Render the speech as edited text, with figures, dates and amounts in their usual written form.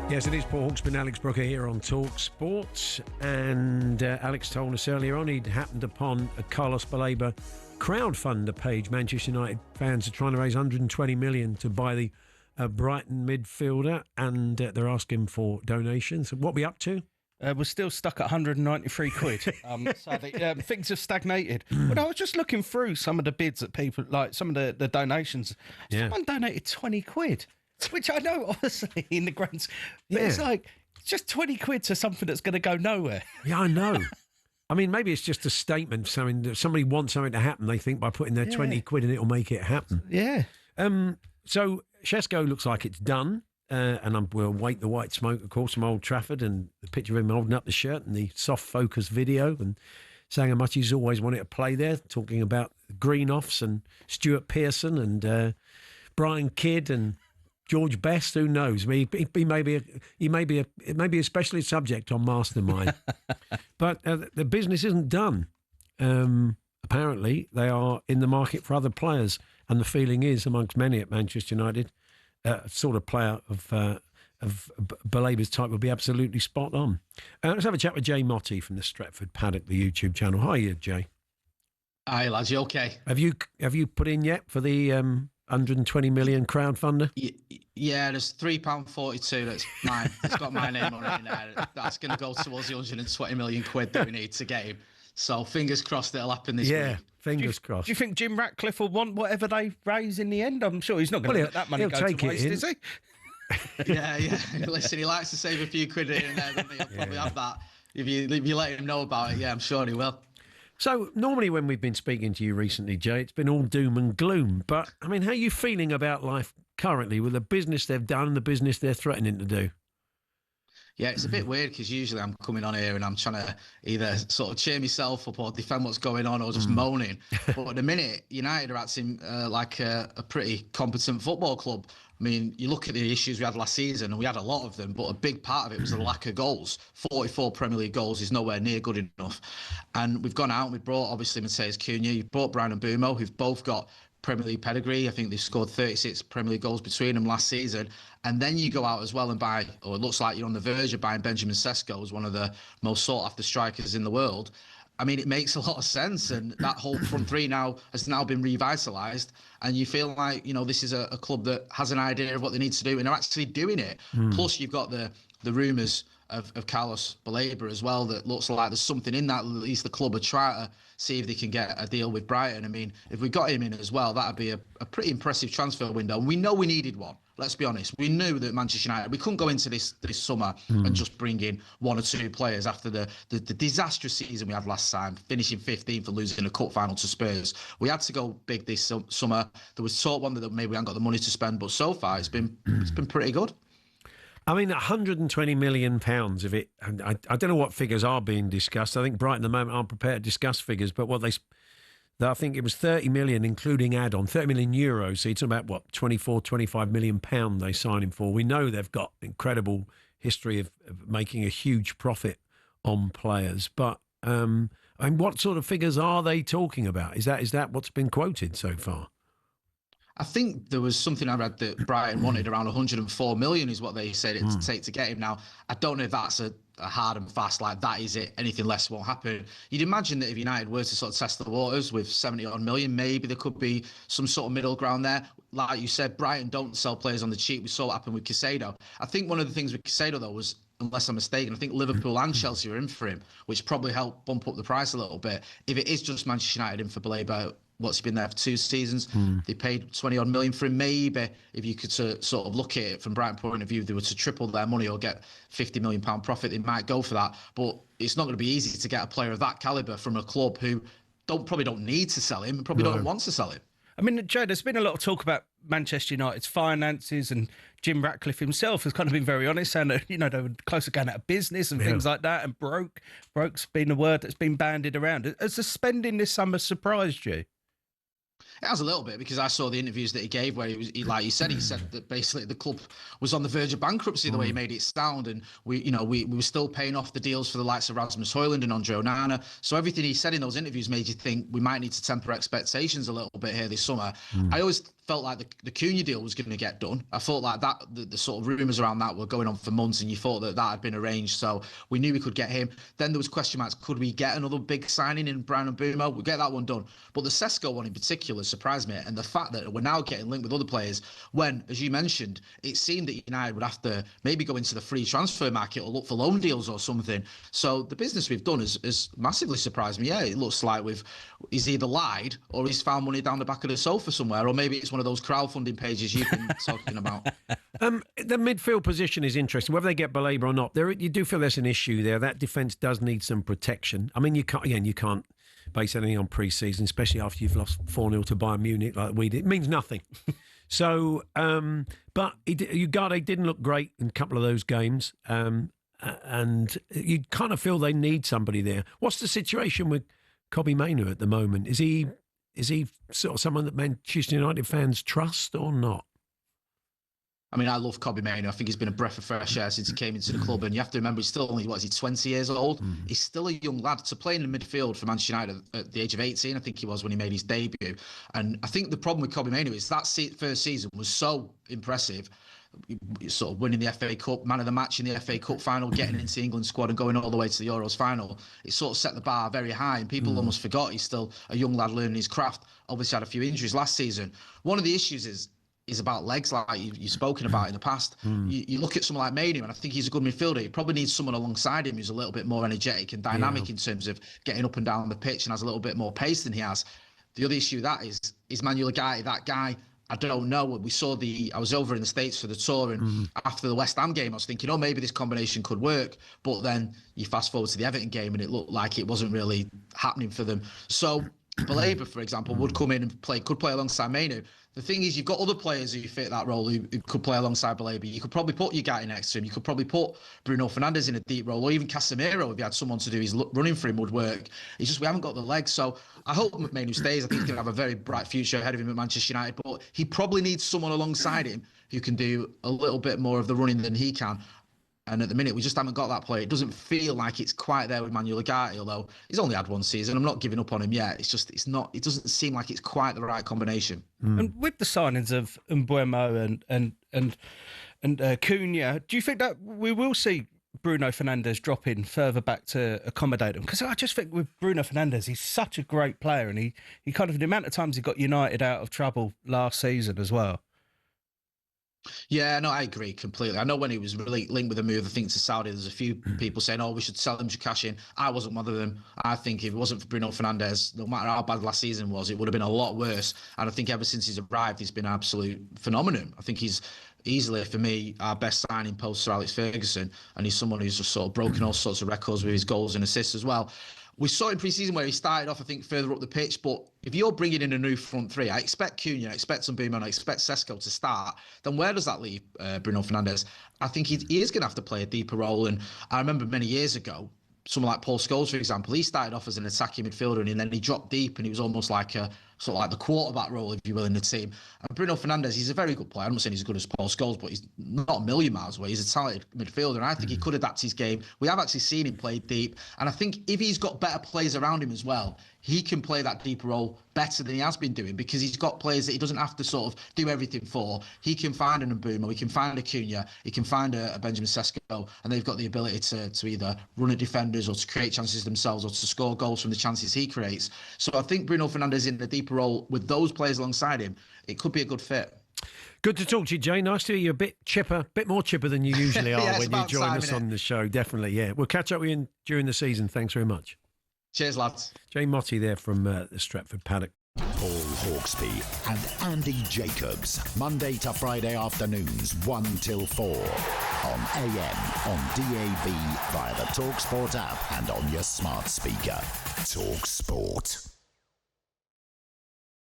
Yes, it is Paul Hawksbee Alex Brooker here on talkSPORT. And Alex told us earlier on he'd happened upon a Carlos Baleba crowdfunder page. Manchester United fans are trying to raise 120 million to buy the Brighton midfielder, and they're asking for donations. What are we up to? We're still stuck at 193 quid. Sadly, things have stagnated. But I was just looking through some of the bids that people, like some of the donations. Someone donated 20 quid. Which I know, obviously, in the grand... But it's like, it's just 20 quid to something that's going to go nowhere. Yeah, I know. I mean, maybe it's just a statement. Somebody wants something to happen, they think, by putting their 20 quid in, it'll make it happen. Yeah. So, Shesko looks like it's done. And we'll wait the white smoke, of course, from Old Trafford, and the picture of him holding up the shirt and the soft focus video and saying how much he's always wanted to play there, talking about Greenoffs and Stuart Pearson and Brian Kidd and George Best. Who knows? I mean, he may be a specialist subject on Mastermind. But the business isn't done. Apparently, they are in the market for other players, and the feeling is amongst many at Manchester United, sort of player of Baleba's type would be absolutely spot on. Let's have a chat with Jay Motty from the Stretford Paddock, the YouTube channel. Hi, Jay. Hi, lads. You okay? Have you put in yet for the 120 million crowdfunder? Yeah, there's £3.42. That's mine. It's got my name on it now. That's going to go towards the 120 million quid that we need to get him. So fingers crossed it'll happen this week. Fingers crossed. Do you think Jim Ratcliffe will want whatever they raise in the end? I'm sure he's not going to let that money go to waste, is he? Yeah. Listen, he likes to save a few quid here and there, doesn't he? He'll probably have that. If you let him know about it, I'm sure he will. So, normally when we've been speaking to you recently, Jay, it's been all doom and gloom. But, I mean, how are you feeling about life currently with the business they've done and the business they're threatening to do? Yeah, it's a bit weird because usually I'm coming on here and I'm trying to either sort of cheer myself up or defend what's going on or just moaning. But at the minute, United are acting like a pretty competent football club. I mean, you look at the issues we had last season, and we had a lot of them, but a big part of it was the lack of goals. 44 Premier League goals is nowhere near good enough. And we've gone out and we brought, obviously, Mateus Cunha, you've brought Brian and Bumo, who've both got Premier League pedigree. I think they've scored 36 Premier League goals between them last season. And then you go out as well and buy, or it looks like you're on the verge of buying Benjamin Sesko as one of the most sought-after strikers in the world. I mean, it makes a lot of sense. And that whole front three has now been revitalised. And you feel like, this is a club that has an idea of what they need to do and are actually doing it. Plus, you've got the rumours of Carlos Baleba as well, that looks like there's something in that. At least the club are trying to see if they can get a deal with Brighton. I mean, if we got him in as well, that'd be a pretty impressive transfer window. And we know we needed one. Let's be honest. We knew that Manchester United, we couldn't go into this summer and just bring in one or two players after the disastrous season we had last time, finishing 15th and losing a cup final to Spurs. We had to go big this summer. There was sort of one that maybe we haven't got the money to spend, but so far it's been pretty good. I mean, £120 million of it, and I don't know what figures are being discussed. I think Brighton at the moment aren't prepared to discuss figures, but I think it was 30 million, including add-on, 30 million euros. So you're talking about, 25 million pound they sign him for. We know they've got incredible history of making a huge profit on players. But and what sort of figures are they talking about? Is that what's been quoted so far? I think there was something I read that Brighton wanted around 104 million is what they said it to take to get him. Now, I don't know if that's a hard and fast, like that is it, anything less won't happen. You'd imagine that if United were to sort of test the waters with 70 odd million, maybe there could be some sort of middle ground there. Like you said, Brighton don't sell players on the cheap. We saw what happened with Caicedo. I think one of the things with Caicedo, though, was, unless I'm mistaken, I think Liverpool and Chelsea were in for him, which probably helped bump up the price a little bit. If it is just Manchester United in for Baleba, what's he been there for 2 seasons? They paid 20 odd million for him. Maybe if you could sort of look at it from Brighton point of view, if they were to triple their money or get £50 million profit, they might go for that. But it's not going to be easy to get a player of that calibre from a club who probably don't need to sell him and probably don't want to sell him. I mean, Joe, there's been a lot of talk about Manchester United's finances, and Jim Ratcliffe himself has kind of been very honest, saying that, they were close to going out of business and things like that, and broke's been a word that's been bandied around. Has the spending this summer surprised you? It has a little bit, because I saw the interviews that he gave where like you said, he said that basically the club was on the verge of bankruptcy, the way he made it sound, and we were still paying off the deals for the likes of Rasmus Højlund and Andre Onana. So everything he said in those interviews made you think we might need to temper expectations a little bit here this summer. I always felt like the Cunha deal was going to get done. I felt like that the sort of rumours around that were going on for months, and you thought that had been arranged, so we knew we could get him. Then there was question marks: could we get another big signing in Brown and Mbeumo? We'll get that one done. But the Sesko one in particular surprised me, and the fact that we're now getting linked with other players when, as you mentioned, it seemed that United would have to maybe go into the free transfer market or look for loan deals or something. So the business we've done has massively surprised me. Yeah, it looks like he's either lied or he's found money down the back of the sofa somewhere, or maybe it's one of those crowdfunding pages you've been talking about. The midfield position is interesting. Whether they get Baleba or not, you do feel there's an issue there. That defence does need some protection. I mean, you can't base anything on pre-season, especially after you've lost 4-0 to Bayern Munich like we did. It means nothing. So, but Ugarte didn't look great in a couple of those games, and you kind of feel they need somebody there. What's the situation with Mainoo at the moment? Is he sort of someone that Manchester United fans trust or not? I mean, I love Mainoo. I think he's been a breath of fresh air since he came into the club. And you have to remember, he's still only, 20 years old? He's still a young lad. To play in the midfield for Manchester United at the age of 18, I think he was when he made his debut. And I think the problem with Mainoo is that first season was so impressive. Sort of winning the FA Cup, man of the match in the FA Cup final, getting into the England squad and going all the way to the Euros final. It sort of set the bar very high, and people almost forgot he's still a young lad learning his craft. Obviously had a few injuries last season. One of the issues is about legs, like you've spoken about in the past. You look at someone like Mainoo, and I think he's a good midfielder. He probably needs someone alongside him who's a little bit more energetic and dynamic in terms of getting up and down the pitch and has a little bit more pace than he has. The other issue is Man Utd that guy? I don't know. We saw I was over in the States for the tour, and after the West Ham game, I was thinking, maybe this combination could work. But then you fast forward to the Everton game, and it looked like it wasn't really happening for them. So Baleba, for example, would come in and could play alongside Mainoo. The thing is, you've got other players who fit that role who could play alongside Baleba. You could probably put Ugarte next to him. You could probably put Bruno Fernandes in a deep role, or even Casemiro, if you had someone to do his running for him, would work. It's just we haven't got the legs. So I hope Mainoo stays. I think he's going to have a very bright future ahead of him at Manchester United. But he probably needs someone alongside him who can do a little bit more of the running than he can. And at the minute, we just haven't got that player. It doesn't feel like it's quite there with Manuel Ugarte, although he's only had one season. I'm not giving up on him yet. It's not. It doesn't seem like it's quite the right combination. And with the signings of Mbeumo and Cunha, do you think that we will see Bruno Fernandes drop in further back to accommodate him? Because I just think with Bruno Fernandes, he's such a great player, and he kind of, the amount of times he got United out of trouble last season as well. Yeah, no, I agree completely. I know when he was really linked with a move, I think, to Saudi, there's a few people saying, we should sell him to cash in. I wasn't one of them. I think if it wasn't for Bruno Fernandes, no matter how bad last season was, it would have been a lot worse. And I think ever since he's arrived, he's been an absolute phenomenon. I think he's easily, for me, our best signing post Sir Alex Ferguson. And he's someone who's just sort of broken all sorts of records with his goals and assists as well. We saw in pre-season where he started off, I think, further up the pitch. But if you're bringing in a new front three, I expect Cunha, I expect Mbeumo, I expect Sesko to start. Then where does that leave Bruno Fernandes? I think he is going to have to play a deeper role. And I remember many years ago, someone like Paul Scholes, for example, he started off as an attacking midfielder, and then he dropped deep, and he was almost like the quarterback role, if you will, in the team. And Bruno Fernandes, he's a very good player. I'm not saying he's as good as Paul Scholes, but he's not a million miles away. He's a talented midfielder, and I think he could adapt his game. We have actually seen him play deep, and I think if he's got better players around him as well, he can play that deeper role better than he has been doing, because he's got players that he doesn't have to sort of do everything for. He can find an Mbeumo, he can find a Cunha, he can find a Benjamin Sesko, and they've got the ability to either run at defenders or to create chances themselves or to score goals from the chances he creates. So I think Bruno Fernandes in the deeper role with those players alongside him, it could be a good fit. Good to talk to you, Jay. Nice to hear you a bit more chipper than you usually are when you join us on the show. Definitely, yeah. We'll catch up with you during the season. Thanks very much. Cheers, lads. Jay Motty there from the Stretford Paddock. Paul Hawksbee and Andy Jacobs, Monday to Friday afternoons 1 till 4 on AM, on DAB, via the talkSPORT app and on your smart speaker. talkSPORT.